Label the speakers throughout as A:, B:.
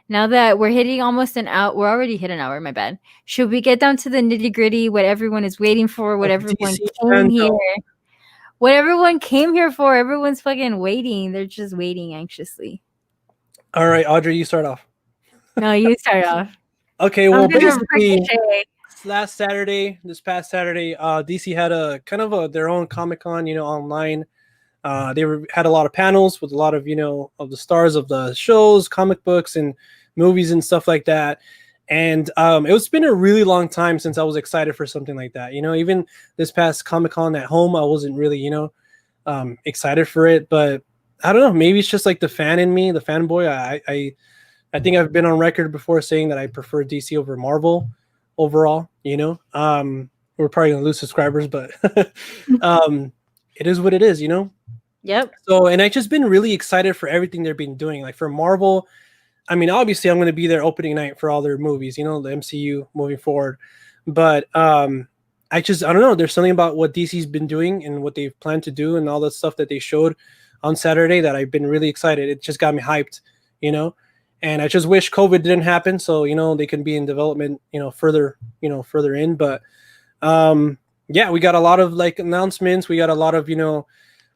A: Now that we're hitting almost an hour, we're already hit an hour, my bad. Should we get down to the nitty-gritty, what everyone is waiting for, what
B: Of
A: everyone
B: DC
A: came here,
B: Fandome.
A: what everyone came here for? Everyone's fucking waiting. They're just waiting anxiously.
B: All right, Audrey, you start off.
A: No, you start off.
B: Okay,
A: I'm
B: well,
A: gonna
B: basically,
A: ricochet.
B: this past Saturday, DC had a kind of their own Comic Con, online. Had a lot of panels with a lot of of the stars of the shows, comic books, and movies and stuff like that. And it's been a really long time since I was excited for something like that. Even this past Comic Con at home, I wasn't really excited for it. But I don't know, maybe it's just like the fan in me, the fanboy. I think I've been on record before saying that I prefer DC over Marvel overall. We're probably gonna lose subscribers, but it is what it is.
A: Yep.
B: So, and I've just been really excited for everything they've been doing. Like for Marvel, I mean, obviously, I'm going to be there opening night for all their movies, the MCU moving forward. But I don't know. There's something about what DC's been doing and what they've planned to do and all the stuff that they showed on Saturday that I've been really excited. It just got me hyped, And I just wish COVID didn't happen, so they can be in development, further in. But yeah, we got a lot of like announcements. We got a lot of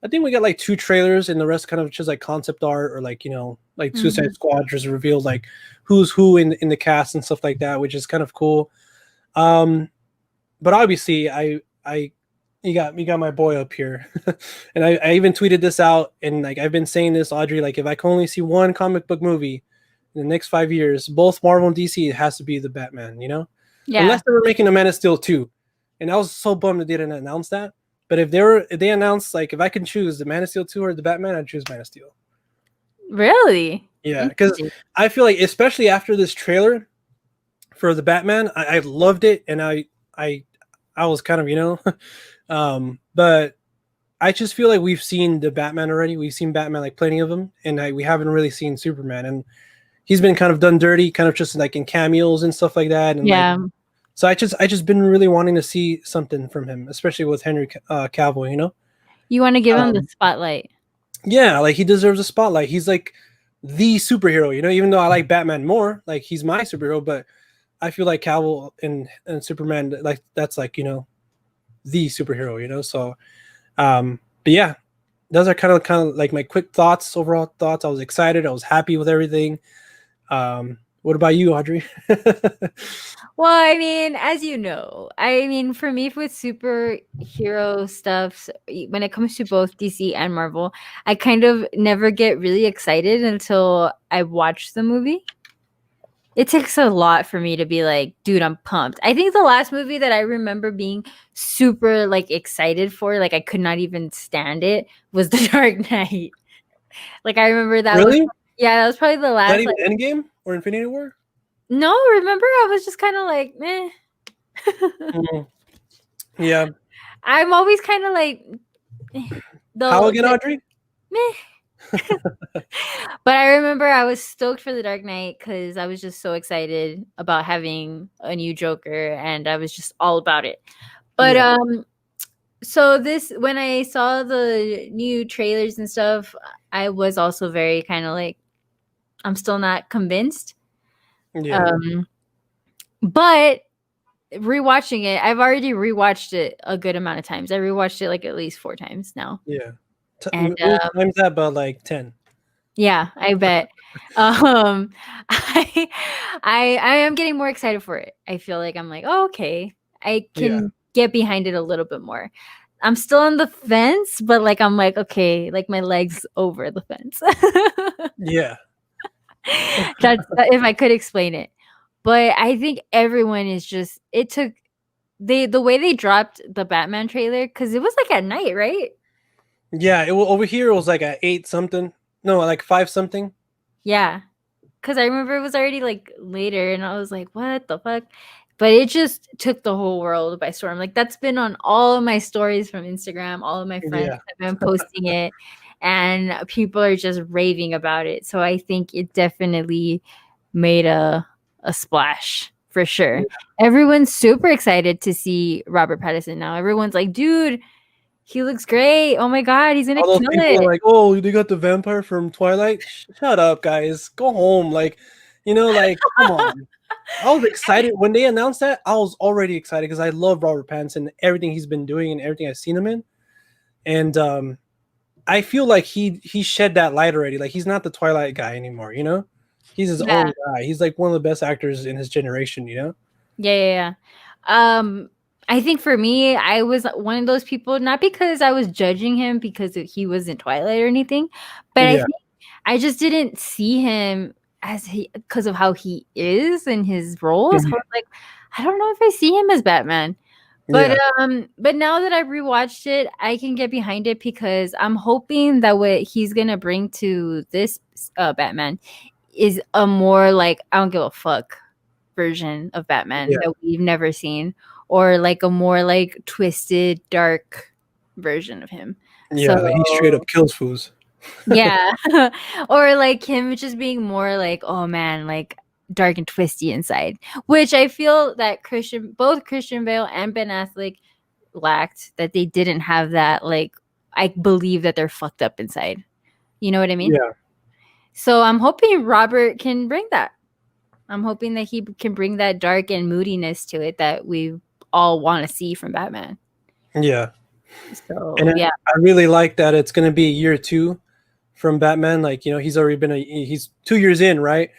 B: I think we got like 2 trailers and the rest kind of just like concept art or like, like Suicide Squad just revealed like who's who in the cast and stuff like that, which is kind of cool. But obviously you got my boy up here. And I even tweeted this out and like I've been saying this, Audrey, like if I can only see one comic book movie in the next 5 years, both Marvel and DC, it has to be the Batman,
A: Yeah.
B: Unless they were making a Man of Steel 2. And I was so bummed they didn't announce that. But if they announced like if I can choose the Man of Steel 2 or the Batman, I'd choose Man of Steel.
A: Really?
B: Yeah, because I feel like especially after this trailer for the Batman, I loved it, and I was kind of but I just feel like we've seen the Batman already. We've seen Batman like plenty of them, and we haven't really seen Superman, and he's been kind of done dirty, kind of just like in cameos and stuff like that. And
A: yeah.
B: So I just been really wanting to see something from him, especially with Henry Cavill.
A: You want to give him the spotlight.
B: Yeah, like he deserves a spotlight. He's like the superhero, even though I like Batman more, like he's my superhero, but I feel like Cavill and Superman, like that's like, the superhero, so but yeah, those are kind of like my quick overall thoughts. I was excited. I was happy with everything. What about you, Audrey?
A: Well, I mean, as you know, for me with superhero stuff, when it comes to both DC and Marvel, I kind of never get really excited until I watch the movie. It takes a lot for me to be like, dude, I'm pumped. I think the last movie that I remember being super like excited for, like I could not even stand it, was The Dark Knight. Like I remember that
B: Really?
A: that was probably the last.
B: Not even Endgame or Infinity War?
A: No, remember I was just kind of like, meh.
B: Yeah.
A: I'm always kind of like,
B: how again, Audrey?
A: Meh. But I remember I was stoked for The Dark Knight because I was just so excited about having a new Joker, and I was just all about it. But so when I saw the new trailers and stuff, I was also very kind of like, I'm still not convinced.
B: Yeah.
A: But rewatching it, I've already rewatched it a good amount of times. I rewatched it like at least 4 times now.
B: Yeah.
A: And
B: times that by like 10.
A: Yeah, I bet. I am getting more excited for it. I feel like I'm like, oh, okay, I can get behind it a little bit more. I'm still on the fence, but like I'm like, okay, like my legs over the fence.
B: Yeah.
A: That's if I could explain it. But I think everyone is just, it took the way they dropped the Batman trailer, because it was like at night, right?
B: Yeah, over here it was like at 8 something. No, like 5 something.
A: Yeah, because I remember it was already like later, and I was like, what the fuck? But it just took the whole world by storm. Like that's been on all of my stories from Instagram. All of my friends have been posting it, and people are just raving about it. So I think it definitely made a splash for sure. Yeah. Everyone's super excited to see Robert Pattinson now. Everyone's like, dude, he looks great. Oh my god, he's gonna kill it.
B: Are like, oh, they got the vampire from Twilight. Shut up, guys. Go home. Like, You know, like come on. I was excited when they announced that. I was already excited because I love Robert Pattinson, everything he's been doing and everything I've seen him in. And I feel like he shed that light already. Like he's not the Twilight guy anymore, you know? He's his
A: Yeah.
B: own guy. He's like one of the best actors in his generation, you know?
A: Yeah, yeah, yeah. I think for me, I was one of those people, not because I was judging him because he was in Twilight or anything, but I
B: Yeah.
A: think I just didn't see him as he because of how he is in his roles. I
B: Mhm.
A: was like, I don't know if I see him as Batman.
B: Yeah.
A: But now that I've rewatched it, I can get behind it because I'm hoping that what he's gonna bring to this Batman is a more like I don't give a fuck version of Batman
B: Yeah.
A: that we've never seen, or like a more like twisted, dark version of him.
B: Yeah. Like he straight
A: So
B: up kills fools.
A: yeah, or like him just being more like, oh man, like dark and twisty inside, which I feel that both Christian Bale and Ben Affleck lacked. That they didn't have that. Like I believe that they're fucked up inside. You know what I mean?
B: Yeah.
A: So I'm hoping Robert can bring that. I'm hoping that he can bring that dark and moodiness to it that we all want to see from Batman.
B: Yeah.
A: So
B: And
A: yeah,
B: I really like that it's gonna be year two from Batman. Like, you know, he's already been he's 2 years in, right?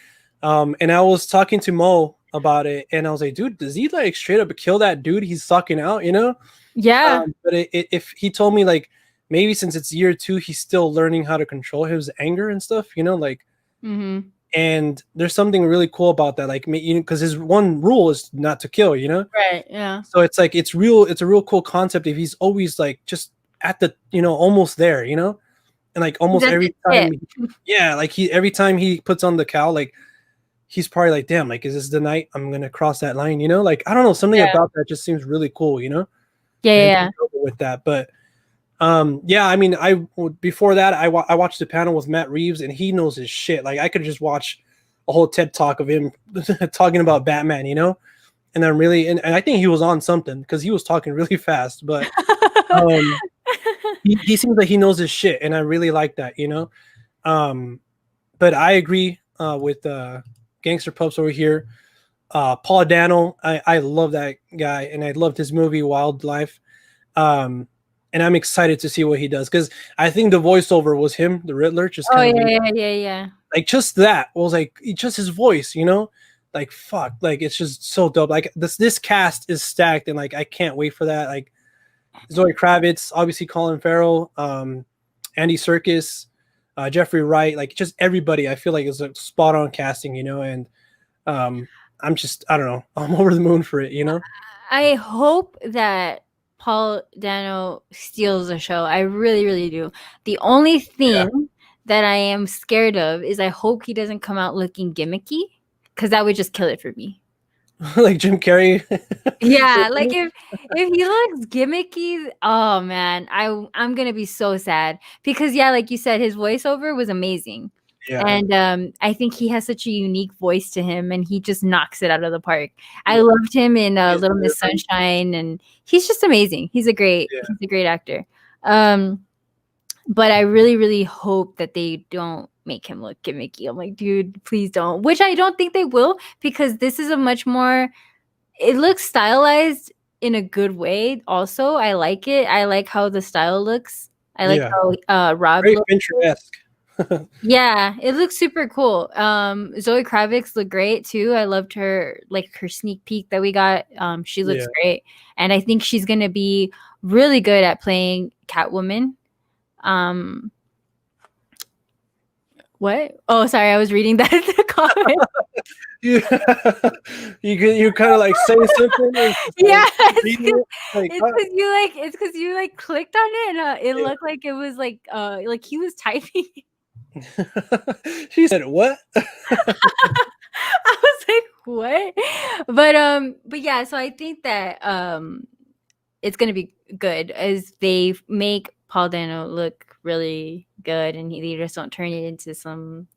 B: And I was talking to Mo about it, and I was like, dude, does he like straight up kill that dude he's sucking out, you know?
A: yeah,
B: But if he told me like maybe since it's year two, he's still learning how to control his anger and stuff, you know, like
A: mm-hmm.
B: and there's something really cool about that, like you know, because his one rule is not to kill, you know.
A: Right, yeah.
B: So it's like it's a real cool concept if he's always like just at the you know almost there, you know, and like almost
A: That's
B: every
A: it.
B: time, yeah, like he every time he puts on the cowl, like he's probably like, damn, like is this the night I'm gonna cross that line, you know? Like I don't know, something
A: Yeah,
B: about that just seems really cool, you know,
A: yeah,
B: and
A: yeah.
B: with that, but. Yeah, I mean, before that, I watched the panel with Matt Reeves, and he knows his shit. Like, I could just watch a whole TED talk of him talking about Batman, you know, and then really, and I think he was on something because he was talking really fast. But um, he seems like he knows his shit, and I really like that, you know. Um, but I agree with Gangster Pups over here. Paul Dano, I love that guy, and I loved his movie Wildlife. Um, and I'm excited to see what he does because I think the voiceover was him, the Riddler, just
A: Oh
B: kind of
A: yeah, yeah, yeah, yeah.
B: like just that was like just his voice, you know, like fuck, like it's just so dope. Like this cast is stacked, and like I can't wait for that. Like Zoe Kravitz, obviously Colin Farrell, Andy Serkis, Jeffrey Wright, like just everybody. I feel like it's a spot on casting, you know, and um, I don't know, I'm over the moon for it, you know.
A: I hope that Paul Dano steals the show. I really, really do. The only
B: Yeah,
A: thing that I am scared of is I hope he doesn't come out looking gimmicky because that would just kill it for me.
B: like Jim Carrey.
A: Yeah, like if he looks gimmicky, oh man, I'm gonna be so sad because yeah, like you said, his voiceover was amazing,
B: Yeah,
A: and I think he has such a unique voice to him, and he just knocks it out of the park. I
B: yeah.
A: loved him in
B: He's
A: Little Miss
B: different.
A: Sunshine, and he's just amazing.
B: Yeah,
A: He's a great actor. Um, but I really, really hope that they don't make him look gimmicky. I'm like, dude, please don't. Which I don't think they will because this is a much more it looks stylized in a good way also. I like it. I like how the style looks. I like
B: yeah.
A: how, Rob
B: Very
A: looks.
B: Fincher-esque.
A: Yeah, it looks super cool. Zoe Kravitz looked great too. I loved her, like, her sneak peek that we got. She looks
B: Yeah.
A: great, and I think she's gonna be really good at playing Catwoman. Um, what? Oh, sorry, I was reading that in the comment.
B: You you kind of like say something and just
A: Yeah,
B: like reading it like
A: it's because you like clicked on it and it
B: yeah.
A: looked like it was like he was typing.
B: She said what?
A: I was like, what? But yeah, so I think that it's gonna be good as they make Paul Dano look really good and they just don't turn it into some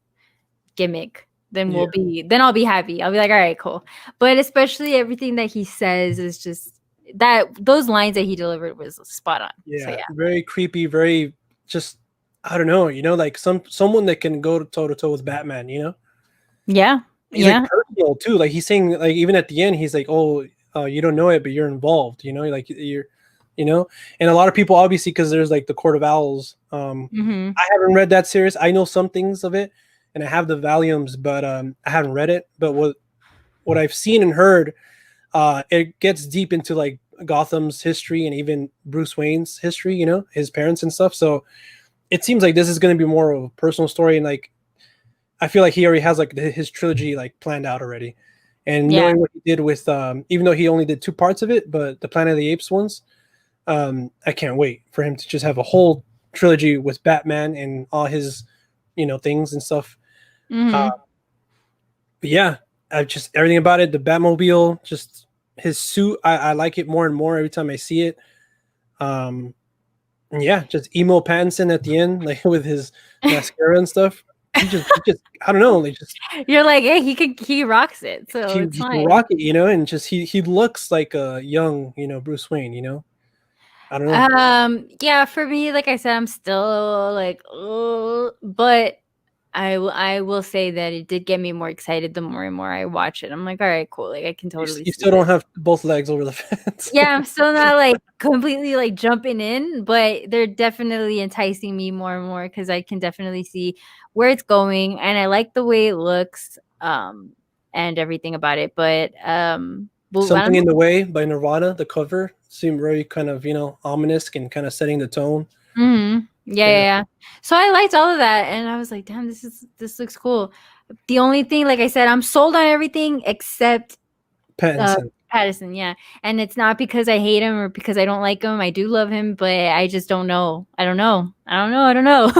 A: gimmick.
B: Yeah,
A: Then I'll be happy. I'll be like, all right, cool. But especially everything that he says is just that those lines that he delivered was spot on. So
B: yeah.
A: yeah.
B: Very creepy, very just I don't know, you know, like someone that can go toe to toe with Batman, you know?
A: Yeah.
B: he's like personal too. Like he's saying, like even at the end, he's like, "Oh, you don't know it, but you're involved." You know, like you're, you know. And a lot of people, obviously, because there's like the Court of Owls. I haven't read that series. I know some things of it, and I have the volumes, but I haven't read it. But what I've seen and heard, it gets deep into like Gotham's history and even Bruce Wayne's history. You know, his parents and stuff. So it seems like this is going to be more of a personal story, and like I feel like he already has like his trilogy like planned out already. And knowing what he did with, even though he only did 2 parts of it, but the Planet of the Apes ones, I can't wait for him to just have a whole trilogy with Batman and all his, you know, things and stuff. But yeah, I just everything about it, the Batmobile, just his suit, I like it more and more every time I see it. Yeah, just emo Pattinson at the end, like with his mascara and stuff. He just I don't know, like just
A: you're like, hey, he rocks it, so it's
B: he
A: fine.
B: can rock it, you know, and just he looks like a young, you know, Bruce Wayne, you know. I don't know.
A: Yeah, for me, like I said, I'm still like, oh, but I will say that it did get me more excited the more and more I watch it. I'm like, all right, cool. Like I can totally
B: You
A: see
B: still
A: this.
B: don't have both legs over the fence.
A: Yeah, I'm still not like completely like jumping in, but they're definitely enticing me more and more because I can definitely see where it's going, and I like the way it looks, and everything about it. But well, I
B: Something
A: don't
B: in
A: know.
B: the Way by Nirvana, the cover seemed very kind of, you know, ominous and kind of setting the tone.
A: Yeah. So I liked all of that, and I was like, damn, this looks cool. The only thing, like I said, I'm sold on everything except
B: Pattinson.
A: Patterson, yeah. And it's not because I hate him or because I don't like him. I do love him, but I just don't know. I don't know. I don't know.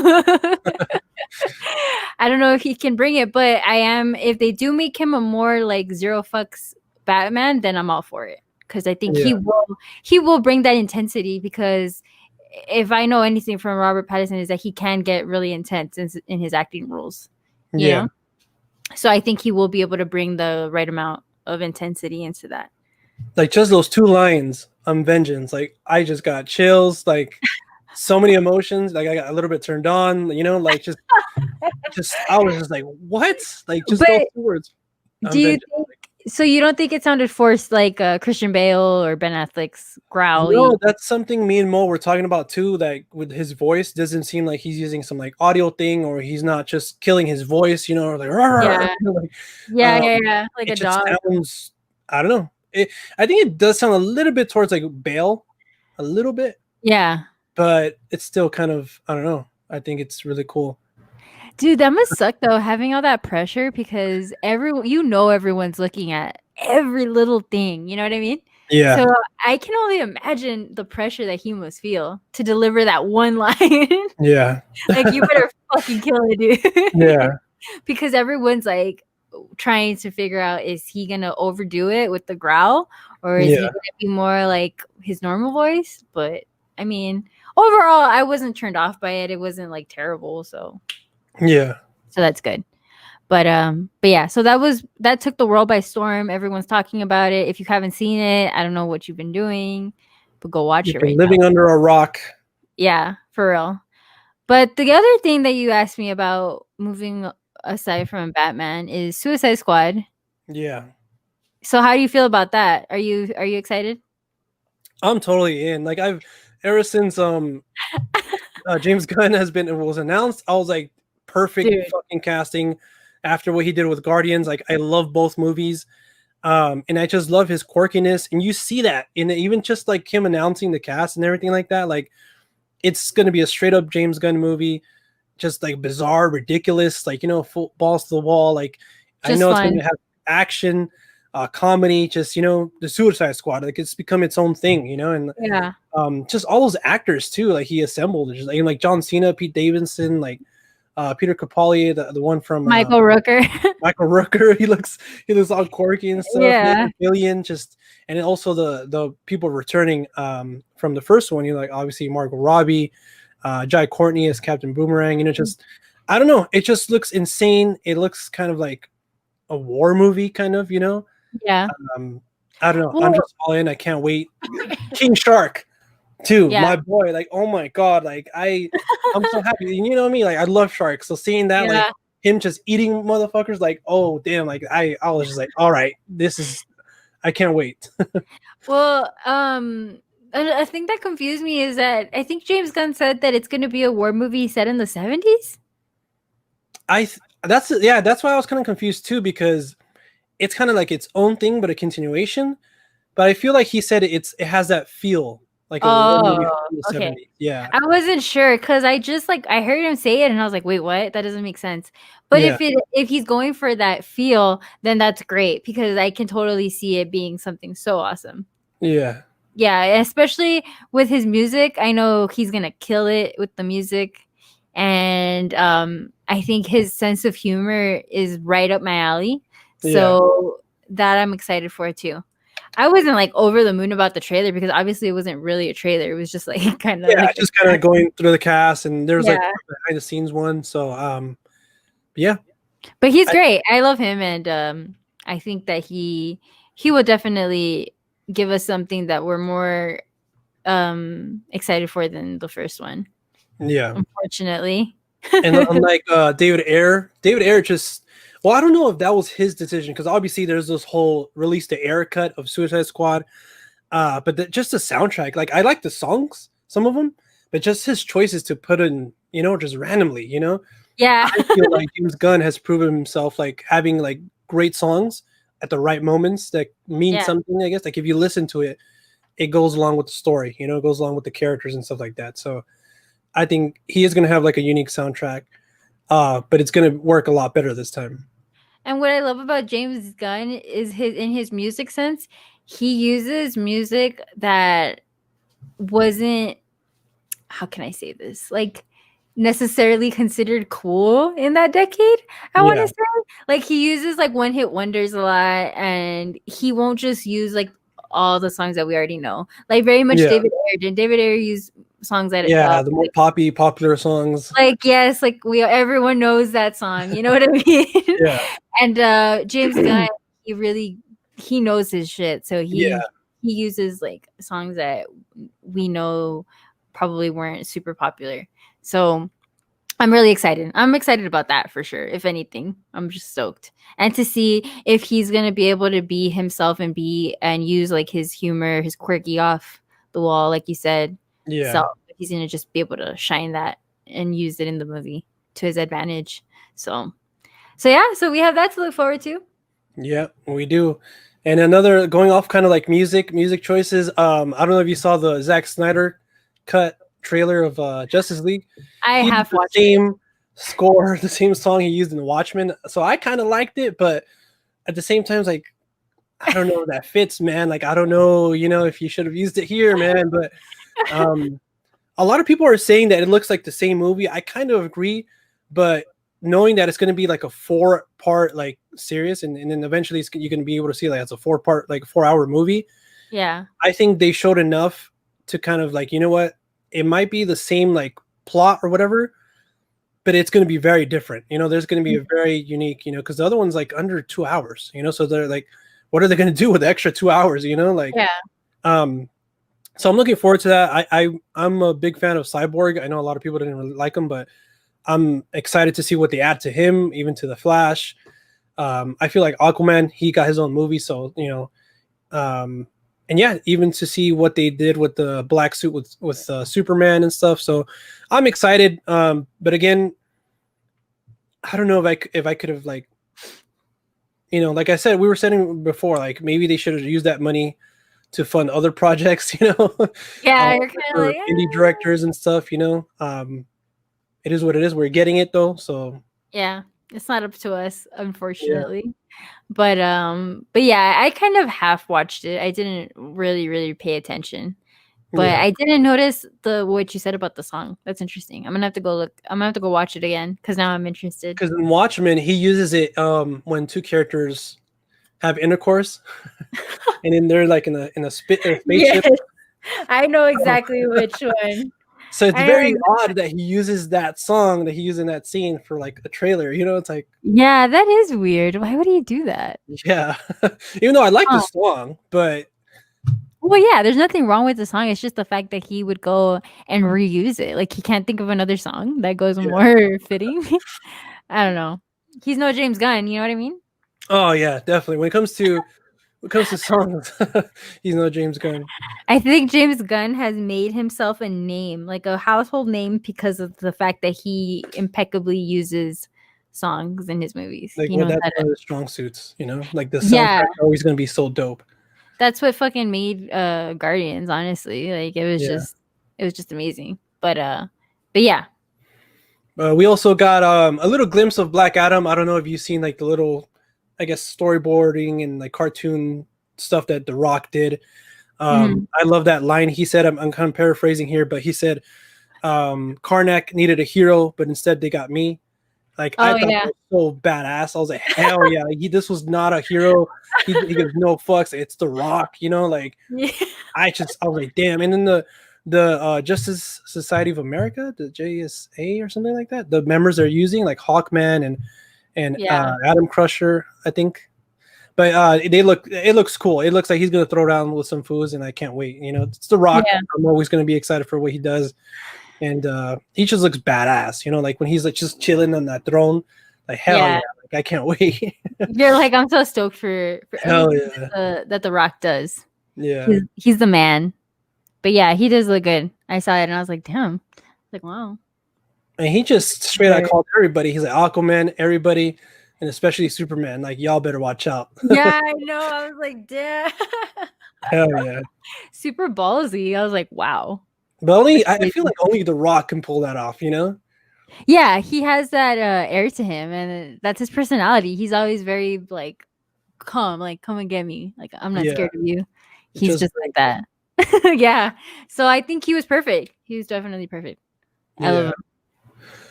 A: I don't know if he can bring it, but I am if they do make him a more like zero fucks Batman, then I'm all for it. Because I think
B: Yeah.
A: he will bring that intensity because if I know anything from Robert Pattinson is that he can get really intense in his acting roles. You know? So I think he will be able to bring the right amount of intensity into that.
B: Like just those 2 lines, "I'm vengeance." Like I just got chills, like so many emotions. Like I got a little bit turned on, you know, like just I was just like, what? Like just those
A: But
B: 2 words.
A: do
B: "I'm
A: you
B: vengeance."
A: think so? You don't think it sounded forced like Christian Bale or Ben Affleck's growly?
B: No, that's something me and Mo were talking about too. Like with his voice, doesn't seem like he's using some like audio thing, or he's not just killing his voice, you know, or like,
A: Yeah,
B: like
A: yeah, like
B: it
A: a
B: just
A: dog.
B: sounds. I don't know. I think it does sound a little bit towards like Bale, a little bit,
A: Yeah,
B: but it's still kind of I don't know. I think it's really cool.
A: dude, that must suck though, having all that pressure because everyone's looking at every little thing. You know what I mean?
B: Yeah,
A: So I can only imagine the pressure that he must feel to deliver that one line.
B: yeah,
A: Like you better fucking kill it, dude.
B: yeah,
A: Because everyone's like trying to figure out is he gonna overdo it with the growl or is he
B: yeah,
A: gonna be more like his normal voice? But I mean, overall, I wasn't turned off by it. It wasn't like terrible,
B: yeah.
A: so that's good. But yeah, so that took the world by storm. Everyone's talking about it. If you haven't seen it, I don't know what you've been doing, but go watch
B: You've
A: it
B: been
A: right now.
B: living under a rock.
A: Yeah, for real. But the other thing that you asked me about moving aside from Batman is Suicide Squad.
B: Yeah,
A: So how do you feel about that? Are you excited?
B: I'm totally in. Like I've ever since James Gunn was announced, I was like, perfect
A: Dude.
B: fucking casting. After what he did with Guardians, like I love both movies, and I just love his quirkiness, and you see that in even just like him announcing the cast and everything like that. Like it's gonna be a straight up James Gunn movie, just like bizarre, ridiculous, like you know, full balls to the wall. Like I
A: Just
B: know it's
A: fun.
B: gonna have action, comedy, just you know, the Suicide Squad. Like it's become its own thing, you know, and
A: Yeah.
B: just all those actors too, like he assembled, just like John Cena, Pete Davidson, like Peter Capaldi, the one from
A: Michael Rooker.
B: Michael Rooker. He looks all quirky and stuff.
A: Yeah.
B: Nathan Fillion, just and then also the people returning from the first one. You know, like obviously Margot Robbie, Jai Courtney as Captain Boomerang. You know, just I don't know. It just looks insane. It looks kind of like a war movie, kind of. You know,
A: Yeah.
B: I don't know. I'm
A: Well,
B: just all in. I can't wait. King Shark too,
A: yeah.
B: my boy. Like, oh my god, like I'm so happy. You know me, like I love sharks. So seeing that, like
A: Yeah.
B: him just eating motherfuckers, like, oh damn, like I was just like, all right, I can't wait.
A: Well, a thing that confused me is that I think James Gunn said that it's going to be a war movie set in the 70s.
B: That's why I was kind of confused too, because it's kind of like its own thing, but a continuation. But I feel like he said it has that feel like a war movie
A: Oh,
B: from the
A: okay.
B: 70s. Yeah.
A: I wasn't sure because I just like I heard him say it and I was like, wait, what? That doesn't make sense. But
B: Yeah.
A: if he's going for that feel, then that's great because I can totally see it being something so awesome.
B: Yeah.
A: Yeah, especially with his music. I know he's gonna kill it with the music. And I think his sense of humor is right up my alley. So that I'm excited for too. I wasn't like over the moon about the trailer because obviously it wasn't really a trailer. It was just like kind of like
B: just kind of going through the cast, and there's like behind the scenes one. So yeah.
A: But he's great. I love him, and I think that he will definitely give us something that we're more excited for than the first one.
B: Yeah.
A: Unfortunately.
B: And unlike David Ayer just, well, I don't know if that was his decision, because obviously there's this whole release the Ayer cut of Suicide Squad, but just the soundtrack, like I like the songs, some of them, but just his choices to put in, just randomly,
A: Yeah.
B: I feel like James Gunn has proven himself like having like great songs at the right moments that mean something, I guess. Like if you listen to it, it goes along with the story, it goes along with the characters and stuff like that. So I think he is going to have like a unique soundtrack, but it's going to work a lot better this time.
A: And what I love about James Gunn is his music sense, he uses music that wasn't, how can I say this? Like necessarily considered cool in that decade. I want to say like he uses like one hit wonders a lot, and he won't just use like all the songs that we already know. Like very much David Ayer did. David Ayer used songs that
B: the more popular songs.
A: Like yes, like everyone knows that song. You know what I mean?
B: Yeah.
A: And James Gunn, he knows his shit. So he uses like songs that we know probably weren't super popular. So I'm really excited. I'm excited about that for sure. If anything, I'm just stoked. And to see if he's gonna be able to be himself and use like his humor, his quirky off the wall, like you said.
B: Yeah.
A: So he's gonna just be able to shine that and use it in the movie to his advantage. So yeah, so we have that to look forward to.
B: Yeah, we do. And another, going off kind of like music choices. I don't know if you saw the Zack Snyder cut trailer of Justice League.
A: I have watched
B: the same score, the same song he used in Watchmen. So I kind of liked it, but at the same time, it's like, I don't know if that fits, man. Like, I don't know, if you should have used it here, man. But a lot of people are saying that it looks like the same movie. I kind of agree, but knowing that it's going to be like a 4-part like series, and then eventually you're going to be able to see like it's a 4-part, like 4-hour movie.
A: Yeah.
B: I think they showed enough to kind of like, what? It might be the same like plot or whatever, but it's going to be very different. There's going to be a very unique, because the other one's like under 2 hours, so they're like, what are they going to do with the extra 2 hours, like, so I'm looking forward to that. I'm a big fan of Cyborg. I know a lot of people didn't really like him, but I'm excited to see what they add to him, even to the Flash. I feel like Aquaman, he got his own movie, so and yeah, even to see what they did with the black suit with Superman and stuff. So I'm excited. But again, I don't know if I could have like, like I said, we were saying before, like maybe they should have used that money to fund other projects,
A: Yeah, you're kind of like
B: indie directors and stuff, it is what it is. We're getting it though, so
A: yeah, it's not up to us, unfortunately. But yeah, I kind of half watched it. I didn't really pay attention, but I didn't notice what you said about the song. That's interesting. I'm gonna have to go watch it again because now I'm interested.
B: Because in Watchmen, he uses it when two characters have intercourse, and then they're like in a spaceship.
A: Yes, I know exactly which one.
B: So it's very odd that he uses that song that he used in that scene for like a trailer. It's like,
A: yeah, that is weird. Why would he do that?
B: Yeah, even though I like the song, but
A: well, yeah, there's nothing wrong with the song. It's just the fact that he would go and reuse it. Like he can't think of another song that goes more fitting. I don't know. he's no James Gunn. You know what I mean?
B: Oh yeah, definitely. When it comes to songs, he's no James Gunn.
A: I think James Gunn has made himself a name, like a household name, because of the fact that he impeccably uses songs in his movies.
B: Like,
A: He
B: well,
A: knows
B: that's
A: how to.
B: one of the strong suits. Like the
A: Yeah,
B: soundtrack's always gonna be so dope.
A: that's what fucking made Guardians. Honestly, like
B: Yeah.
A: it was just amazing. But yeah.
B: We also got a little glimpse of Black Adam. I don't know if you've seen like the little, I guess, storyboarding and like cartoon stuff that The Rock did.
A: Mhm.
B: I love that line he said. I'm kind of paraphrasing here, but he said, Karnak needed a hero, but instead they got me. Like, I
A: Oh
B: thought
A: yeah.
B: that was so badass. I was like, hell yeah, this was not a hero. He gives no fucks. It's The Rock, like
A: Yeah.
B: I was like, damn. And then the Justice Society of America, the JSA or something like that, the members they're using, like Hawkman and
A: Yeah.
B: Adam Crusher, I think. But it looks cool. It looks like he's gonna throw down with some fools, and I can't wait. It's The Rock.
A: Yeah.
B: I'm always gonna be excited for what he does, and he just looks badass. Like when he's like just chilling on that throne, like hell yeah,
A: Yeah.
B: like I can't wait.
A: You're like, I'm so stoked for
B: Hell
A: everything
B: yeah,
A: that the Rock does.
B: yeah.
A: He's the man. But yeah, he does look good. I saw it and I was like, damn. Like, wow.
B: And he just straight out called everybody. He's like Aquaman, everybody, and especially Superman. Like, y'all better watch out.
A: Yeah, I know. I was like, damn.
B: Hell yeah.
A: Super ballsy. I was like, wow.
B: But I feel like only The Rock can pull that off.
A: Yeah, he has that air to him, and that's his personality. He's always very like, come and get me. Like, I'm not
B: Yeah.
A: scared of you.
B: It's
A: He's just like that. Yeah. So I think he was perfect. He was definitely perfect. I love him.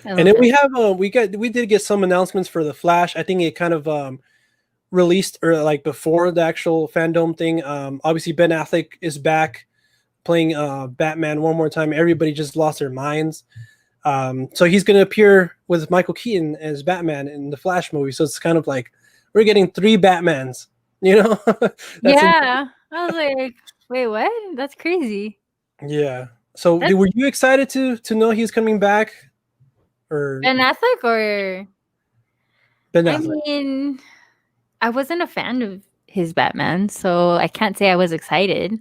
B: And then we have we did get some announcements for The Flash. I think it kind of released or like before the actual Fandom thing. Obviously Ben Affleck is back playing Batman one more time. Everybody just lost their minds. So he's going to appear with Michael Keaton as Batman in the Flash movie. So it's kind of like we're getting 3 Batmans.
A: Yeah. I was like, wait, what? That's crazy.
B: Yeah. So were you excited to know he's coming back? Or
A: Ben Affleck or
B: Ben Affleck?
A: I mean, I wasn't a fan of his Batman, so I can't say I was excited.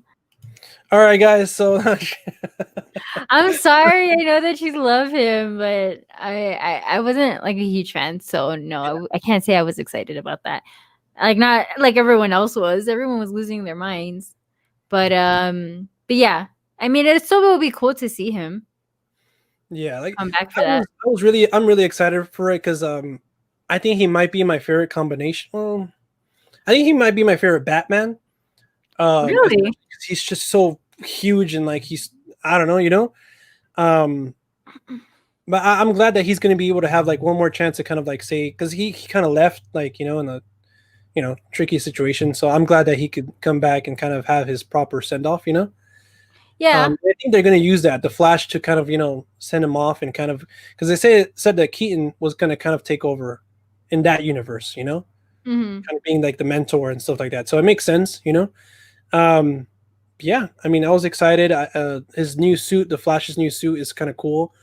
B: All right, guys. So
A: I'm sorry. I know that you love him, but I wasn't like a huge fan, so no, I can't say I was excited about that. Like not like everyone else was. Everyone was losing their minds. But yeah. I mean, it still will be cool to see him.
B: Yeah, like
A: come back for that.
B: I'm really excited for it because I think he might be my favorite combination. Well, I think he might be my favorite Batman.
A: Really?
B: He's just so huge and like I don't know. But I'm glad that he's going to be able to have like one more chance to kind of like say because he kind of left like in a tricky situation. So I'm glad that he could come back and kind of have his proper send off.
A: Yeah.
B: I think they're going to use that the Flash to kind of send him off and kind of because they said that Keaton was going to kind of take over in that universe. Kind of being like the mentor and stuff like that. So it makes sense. Yeah, I mean, I was excited. His new suit, the Flash's new suit, is kind of cool.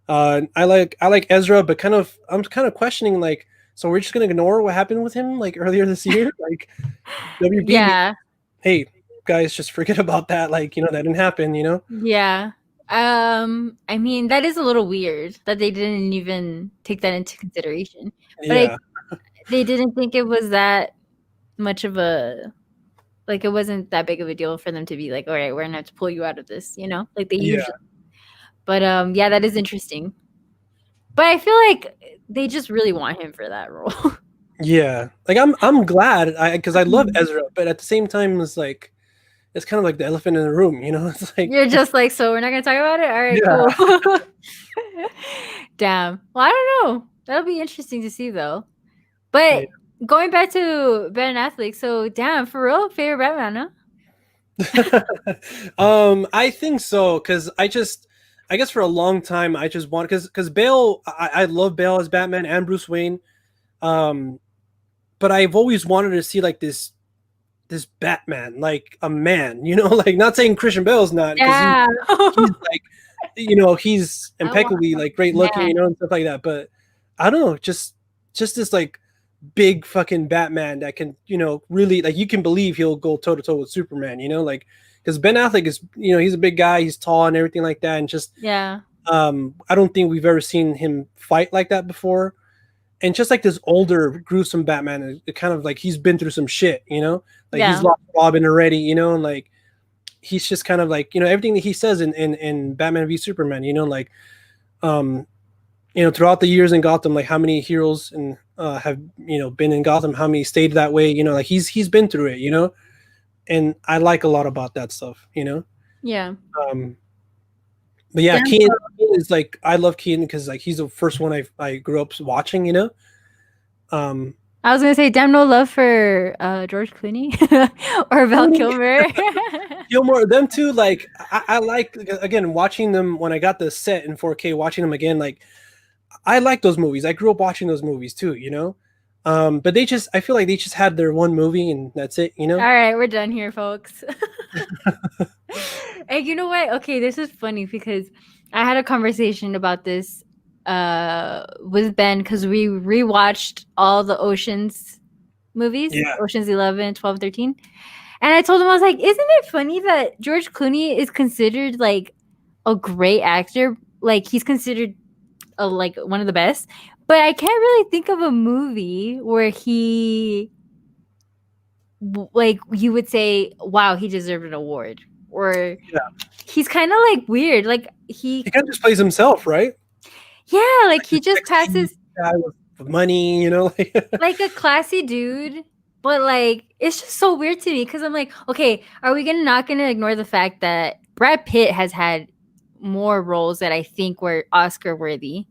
B: I like Ezra, but I'm kind of questioning like, so we're just gonna ignore what happened with him like earlier this year, like WB.
A: Yeah.
B: Hey guys, just forget about that. Like that didn't happen.
A: Yeah. I mean, that is a little weird that they didn't even take that into consideration. But
B: Yeah.
A: they didn't think it was that much of a like it wasn't that big of a deal for them to be like, all right, we're gonna have to pull you out of this, like they usually. But yeah, that is interesting. But I feel like they just really want him for that role.
B: Yeah, like I'm glad because I love Ezra, but at the same time, it's like it's kind of like the elephant in the room, It's like
A: you're just like, so we're not gonna talk about it. All right, cool. Damn. Well, I don't know. That'll be interesting to see though. But going back to Ben Affleck, so damn, for real, favorite Batman,
B: huh? I think so because I guess for a long time I just want because Bale, I love Bale as Batman and Bruce Wayne, but I've always wanted to see like this Batman, like a man, like not saying Christian Bale's not because he's like he's impeccably like great looking, and stuff like that, but I don't know, just just this like big fucking Batman that can, really like you can believe he'll go toe to toe with Superman, like because Ben Affleck is, he's a big guy, he's tall and everything like that, and just
A: Yeah.
B: I don't think we've ever seen him fight like that before. And just like this older, gruesome Batman, it kind of like he's been through some shit, like he's
A: Yeah.
B: lost Robin already, and like he's just kind of like, everything that he says in Batman v Superman, like um throughout the years in Gotham, like how many heroes and have been in Gotham, how many stayed that way, like he's been through it, and I like a lot about that stuff,
A: Yeah.
B: um but yeah,
A: Damn.
B: Keaton is like, I love Keaton because like he's the first one I grew up watching, um
A: I was gonna say, damn, no love for George Clooney or Val Kilmer.
B: Gilmore, them two, like I like, again, watching them when I got the set in 4K, watching them again, like I like those movies. I grew up watching those movies too, but I feel like they just had their one movie and that's it,
A: All right, we're done here, folks. And you know what? Okay, this is funny because I had a conversation about this with Ben because we rewatched all the Oceans movies,
B: Yeah.
A: Oceans 11, 12, 13. And I told him, I was like, isn't it funny that George Clooney is considered like a great actor? Like he's considered like one of the best, but I can't really think of a movie where he like you would say, wow, he deserved an award, or he's kind of like weird, like he
B: kind of just plays himself, right?
A: Yeah, like he just passes
B: guy with money,
A: like a classy dude, but like it's just so weird to me because I'm like, okay, are we not gonna ignore the fact that Brad Pitt has had more roles that I think were Oscar worthy?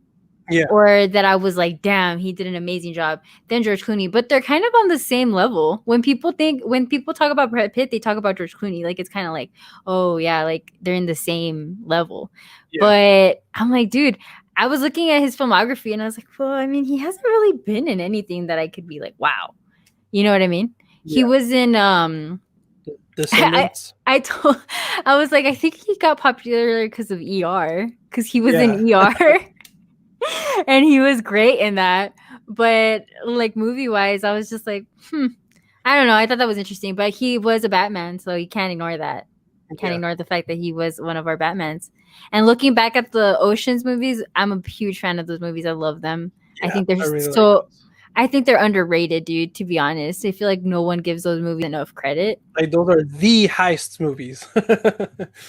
B: Yeah.
A: Or that I was like, damn, he did an amazing job than George Clooney. But they're kind of on the same level. When people talk about Brad Pitt, they talk about George Clooney. Like it's kind of like, oh yeah, like they're in the same level. Yeah. But I'm like, dude, I was looking at his filmography and I was like, well, I mean, he hasn't really been in anything that I could be like, wow. You know what I mean? Yeah. He was in Descendants. I was like, I think he got popular because of ER, because he was in ER. And he was great in that. But like movie wise, I was just like, I don't know. I thought that was interesting. But he was a Batman, so you can't ignore that. You can't ignore the fact that he was one of our Batmans. And looking back at the Oceans movies, I'm a huge fan of those movies. I love them. Yeah, I think they're I think they're underrated, dude, to be honest. I feel like no one gives those movies enough credit.
B: Like those are the heist movies.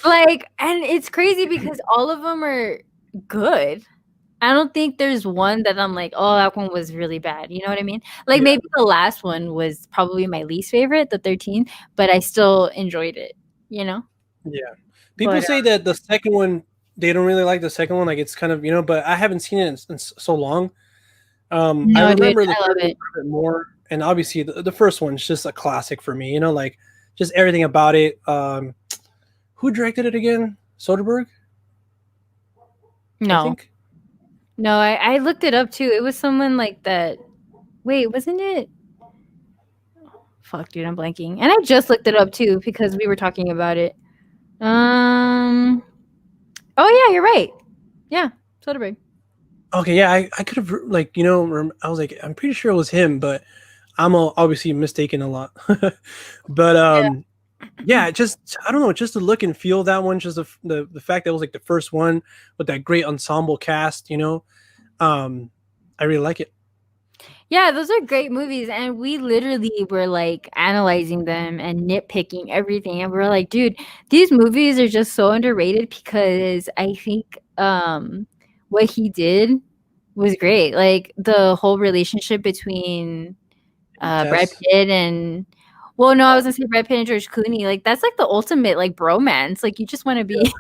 A: Like, and it's crazy because all of them are good. I don't think there's one that I'm like, oh, that one was really bad. You know what I mean? Like maybe the last one was probably my least favorite, the 13, but I still enjoyed it, Yeah.
B: People say that the second one, they don't really like the second one. Like it's kind of, but I haven't seen it in so long. No, I remember the first one a bit more. And obviously the first one's just a classic for me, like just everything about it. Who directed it again? Soderbergh?
A: No. I think. No, I looked it up too. It was someone like that. Wait, wasn't it? Fuck, dude, I'm blanking. And I just looked it up too because we were talking about it. Oh yeah, you're right. Yeah, Soderbergh.
B: Okay, yeah, I could have like I was like, I'm pretty sure it was him, but I'm obviously mistaken a lot. But yeah, just I don't know, just the look and feel of that one, just the fact that it was like the first one with that great ensemble cast, I really like it.
A: Yeah, those are great movies, and we literally were like analyzing them and nitpicking everything, and we're like, dude, these movies are just so underrated because I think what he did was great. Like the whole relationship between Brad Pitt and I was gonna say Brad Pitt and George Clooney. Like that's like the ultimate like bromance. Like you just want to be like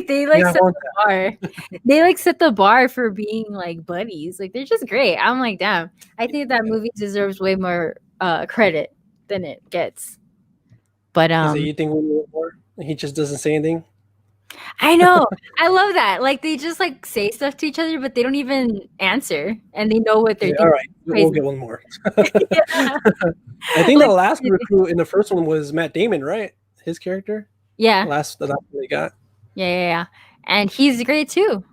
A: they like set the bar. They like set the bar for being like buddies. Like they're just great. I'm like, damn. I think that movie deserves way more credit than it gets. But
B: you think we need more? He just doesn't say anything.
A: I know. I love that. Like they just like say stuff to each other, but they don't even answer, and they know what they're doing.
B: All right, we'll get one more. I think the last recruit in the first one was Matt Damon, right? His character.
A: Yeah.
B: The last one they got.
A: Yeah. And he's great too.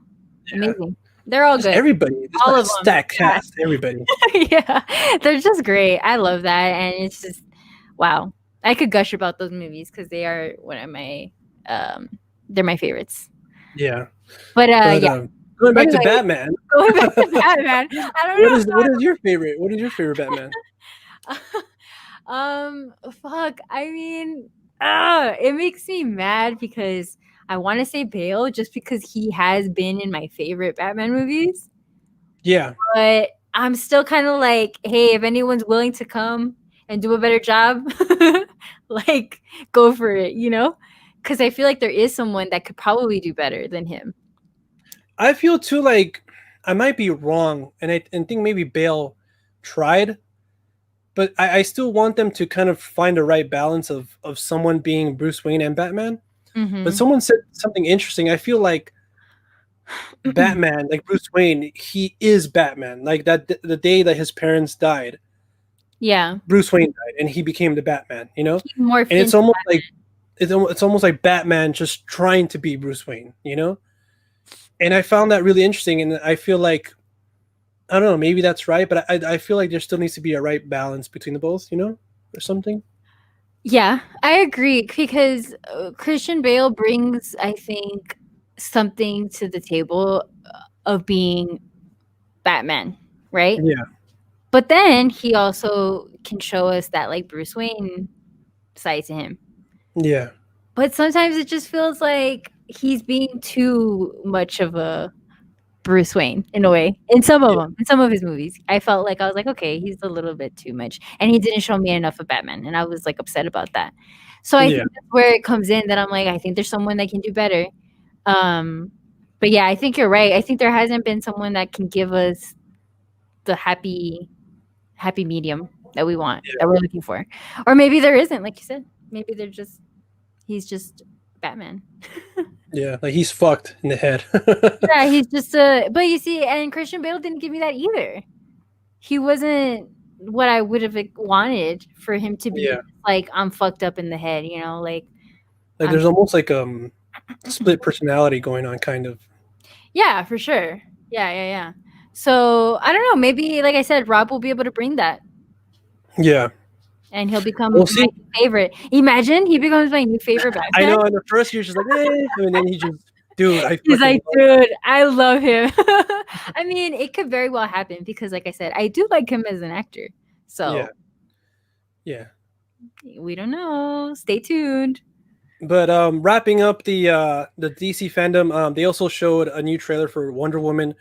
A: Yeah. Amazing. They're all
B: Just
A: good.
B: everybody. Just
A: All
B: like
A: of them.
B: stack cast. Everybody.
A: Yeah, they're just great. I love that, and it's just wow. I could gush about those movies because they are one of my um, they're my favorites.
B: Yeah.
A: But
B: But
A: yeah.
B: going back to
A: Anyway,
B: Batman.
A: going back to Batman. I don't
B: What is your favorite? What is your favorite Batman?
A: know. Fuck. I mean, it makes me mad because I want to say Bale just because he has been in my favorite Batman movies.
B: Yeah.
A: But I'm still kind of like, hey, if anyone's willing to come and do a better job, like go for it, you know? Because I feel like there is someone that could probably do better than him.
B: I feel too like I might be wrong, and I think maybe Bale tried, but I still want them to kind of find the right balance of someone being Bruce Wayne and Batman. But
A: Mm-hmm.
B: someone said something interesting. I feel like Batman, like Bruce Wayne, he is Batman. Like that the day that his parents died,
A: Yeah.
B: Bruce Wayne died, and he became the Batman. You know,
A: He morphed
B: and it's
A: into
B: almost like it's almost like Batman just trying to be Bruce Wayne. You know, and I found that really interesting, and I feel like I don't know, maybe that's right, but I feel like there still needs to be a right balance between the both. You know, or something.
A: Yeah, I agree because Christian Bale brings, I think, something to the table of being Batman, right?
B: Yeah,
A: But then he also can show us that like Bruce Wayne side to him.
B: yeah,
A: But sometimes it just feels like he's being too much of a Bruce Wayne in a way. In some of
B: yeah,
A: them, in some of his movies, I felt like I was like, okay, he's a little bit too much, and he didn't show me enough of Batman, and I was like upset about that. So I
B: yeah,
A: think that's where it comes in that I'm like, I think there's someone that can do better. Um, but yeah, I think you're right. I think there hasn't been someone that can give us the happy medium that we want, that we're looking for, or maybe there isn't, like you said. Maybe they're just he's just Batman.
B: yeah. Like he's fucked in the head.
A: Yeah, he's just a. But you see, and Christian Bale didn't give me that either. He wasn't what I would have wanted for him to be.
B: Yeah.
A: Like I'm fucked up in the head, you know. Like
B: Like
A: I'm.
B: there's almost like split personality going on, kind of.
A: Yeah, for sure. Yeah, yeah, yeah. So I don't know. Maybe, like I said, Rob will be able to bring that,
B: Yeah.
A: and he'll become
B: We'll
A: my
B: see.
A: favorite. Imagine he becomes my new favorite
B: I
A: Batman.
B: know. In the first year, she's like, eh, and then he just, dude, I
A: He's
B: fucking
A: like,
B: love.
A: dude, I love him. I mean, it could very well happen because, like I said, I do like him as an actor.
B: Yeah.
A: So
B: Yeah.
A: we don't know. Stay tuned.
B: But wrapping up the DC fandom, they also showed a new trailer for Wonder Woman.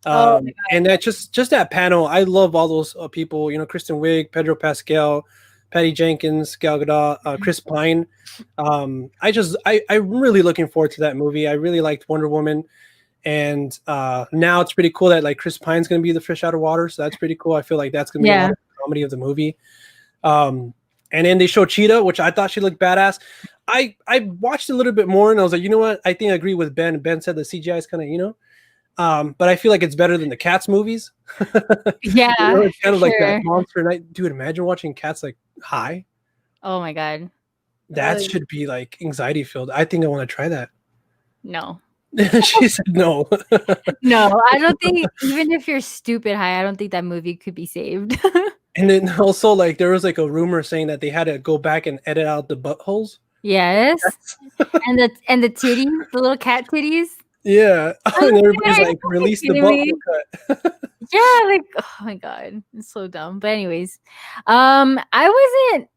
A: Oh,
B: And that just that panel, I love all those people. You know, Kristen Wiig, Pedro Pascal, Patty Jenkins, Gal Gadot, Chris Pine. I'm really looking forward to that movie. I really liked Wonder Woman, and now it's pretty cool that like Chris Pine's going to be the fish out of water. So that's pretty cool. I feel like that's going to be a lot
A: yeah.
B: of the comedy of the movie. And then they showed Cheetah, which I thought she looked badass. I watched a little bit more and I was like, you know what? I think I agree with Ben. Ben said the CGI is kind of, but I feel like it's better than the Cats movies.
A: Yeah,
B: It's kind
A: for
B: of like that
A: sure.
B: monster night. Dude, imagine watching Cats like high.
A: Oh my god.
B: That should be like anxiety filled. I think I want to try that.
A: No.
B: She said no.
A: No, I don't think even if you're stupid high, I don't think that movie could be saved.
B: And then also like there was like a rumor saying that they had to go back and edit out the buttholes.
A: Yes. And the titties, the little cat titties.
B: Yeah.
A: I'm
B: And
A: like,
B: everybody's
A: "Are you
B: like,
A: fucking
B: release the
A: kidding me?"
B: butthole cut.
A: Yeah, like oh my god, it's so dumb. But anyways, I wasn't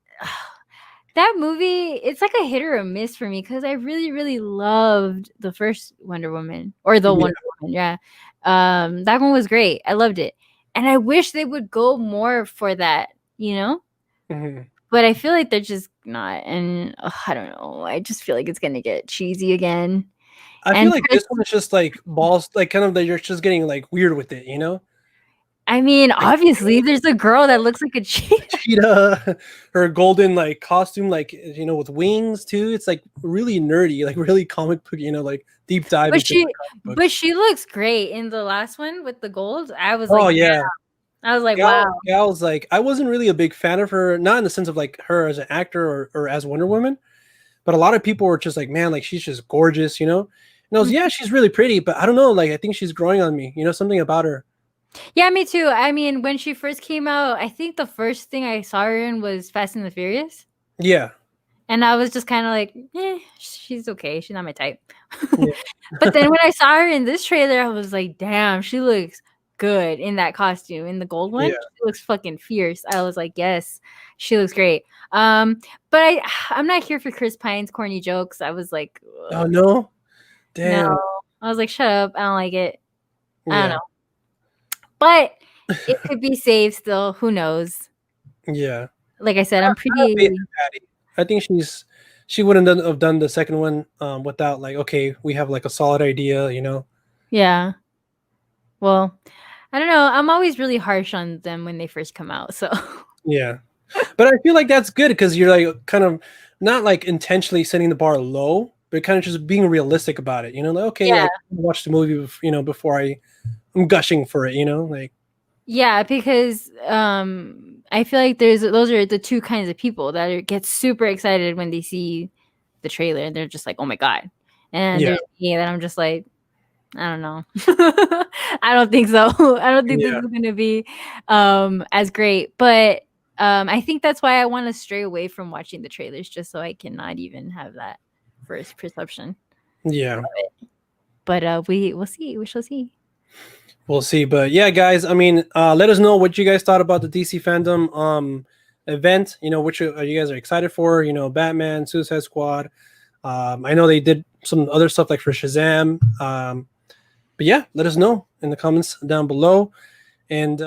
A: that movie, it's like a hit or a miss for me because I really, really loved the first Wonder Woman or the
B: Yeah.
A: Wonder Woman. Yeah. That one was great. I loved it. And I wish they would go more for that, you know?
B: Mhm.
A: But I feel like they're just not. And I don't know. I just feel like it's going to get cheesy again.
B: I feel
A: And
B: like
A: Chris,
B: this one is just like balls, like kind of like you're just getting like weird with it,
A: I mean,
B: Like
A: obviously, there's a girl that looks like a cheetah.
B: cheetah, her golden like costume, like with wings too. It's like really nerdy, like really comic book, like deep dive
A: But
B: into the
A: she,
B: comic book.
A: but she looks great in the last one with the gold. I was
B: Oh
A: like,
B: yeah,
A: I was like, wow.
B: Gal's like I wasn't really a big fan of her, not in the sense of like her as an actor or as Wonder Woman, but a lot of people were just like, man, like she's just gorgeous, knows, yeah, she's really pretty, but I don't know, like I think she's growing on me. You know, something about her.
A: Yeah, me too. I mean, when she first came out, I think the first thing I saw her in was Fast and the Furious.
B: Yeah.
A: And I was just kind of like, she's okay. She's not my type.
B: Yeah.
A: But then when I saw her in this trailer, I was like, damn, she looks good in that costume. In the gold one,
B: Yeah.
A: she looks fucking fierce. I was like, yes, she looks great. But I'm not here for Chris Pine's corny jokes. I was like,
B: Oh no. Damn.
A: no. I was like, shut up. I don't like it. I don't
B: Yeah.
A: know. But it could be saved still. Who knows?
B: Yeah.
A: Like I said,
B: I
A: I'm
B: have faith
A: pretty.
B: in Patty. I think she wouldn't have done the second one without like, okay, we have like a solid idea, you know.
A: Yeah. Well, I don't know. I'm always really harsh on them when they first come out. So
B: Yeah. But I feel like that's good because you're like kind of not like intentionally setting the bar low, but kind of just being realistic about it. You know, like okay,
A: yeah,
B: like watch the movie, you know, before I'm gushing for it. You know, like
A: yeah, because I feel like those are the two kinds of people that get super excited when they see the trailer and they're just like, oh my god, and
B: yeah,
A: there's me that I'm just like, I don't know. I don't think so. I don't think this
B: yeah,
A: is going to be as great. But I think that's why I want to stray away from watching the trailers just so I cannot even have that first perception.
B: yeah.
A: But we'll see. We shall see.
B: We'll see. But yeah, guys, I mean, let us know what you guys thought about the DC Fandom event. You know, which you guys are excited for. You know, Batman, Suicide Squad. I know they did some other stuff like for Shazam. But yeah, let us know in the comments down below. And